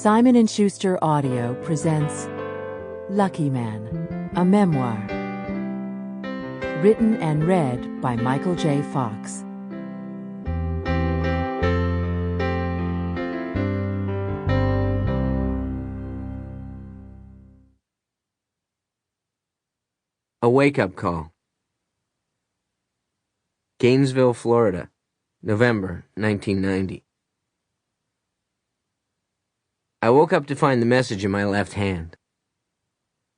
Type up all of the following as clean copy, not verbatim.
Simon & Schuster Audio presents Lucky Man, a memoir. Written and read by Michael J. Fox. A wake-up call. Gainesville, Florida, November 1990. I woke up to find the message in my left hand.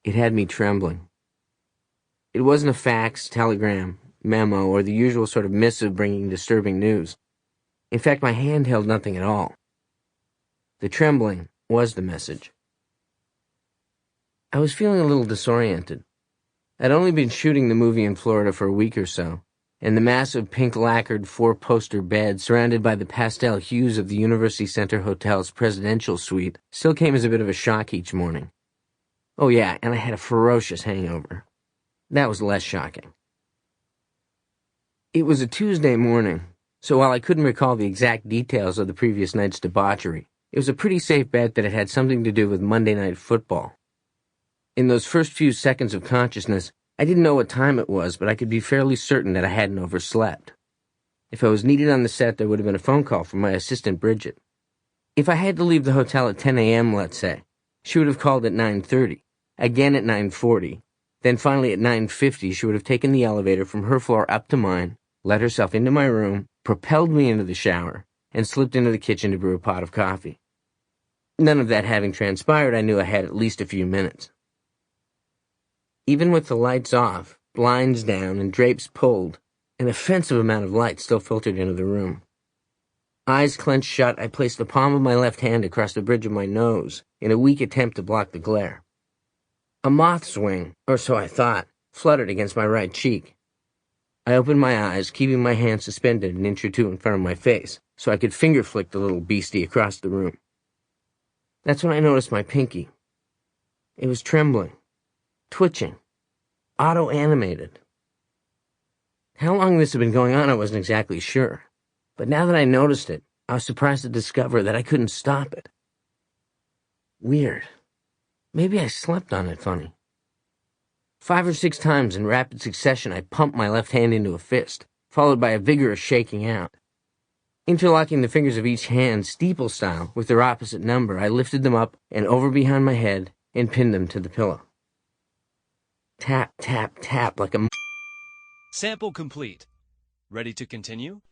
It had me trembling. It wasn't a fax, telegram, memo, or the usual sort of missive bringing disturbing news. In fact, my hand held nothing at all. The trembling was the message. I was feeling a little disoriented. I'd only been shooting the movie in Florida for a week or so, and the massive pink-lacquered four-poster bed surrounded by the pastel hues of the University Center Hotel's presidential suite still came as a bit of a shock each morning. Oh yeah, and I had a ferocious hangover. That was less shocking. It was a Tuesday morning, so while I couldn't recall the exact details of the previous night's debauchery, it was a pretty safe bet that it had something to do with Monday Night Football. In those first few seconds of consciousness, I didn't know what time it was, but I could be fairly certain that I hadn't overslept. If I was needed on the set, there would have been a phone call from my assistant, Bridget. If I had to leave the hotel at 10 a.m., let's say, she would have called at 9:30, again at 9:40, then finally at 9:50 she would have taken the elevator from her floor up to mine, let herself into my room, propelled me into the shower, and slipped into the kitchen to brew a pot of coffee. None of that having transpired, I knew I had at least a few minutes. Even with the lights off, blinds down, and drapes pulled, an offensive amount of light still filtered into the room. Eyes clenched shut, I placed the palm of my left hand across the bridge of my nose in a weak attempt to block the glare. A moth's wing, or so I thought, fluttered against my right cheek. I opened my eyes, keeping my hand suspended an inch or two in front of my face, so I could finger flick the little beastie across the room. That's when I noticed my pinky. It was trembling. Twitching. Auto-animated. How long this had been going on I wasn't exactly sure, but now that I noticed it, I was surprised to discover that I couldn't stop it. Weird. Maybe I slept on it funny. 5 or 6 times in rapid succession I pumped my left hand into a fist, followed by a vigorous shaking out. Interlocking the fingers of each hand steeple-style with their opposite number, I lifted them up and over behind my head and pinned them to the pillow. Tap, tap, tap like a... Sample complete. Ready to continue?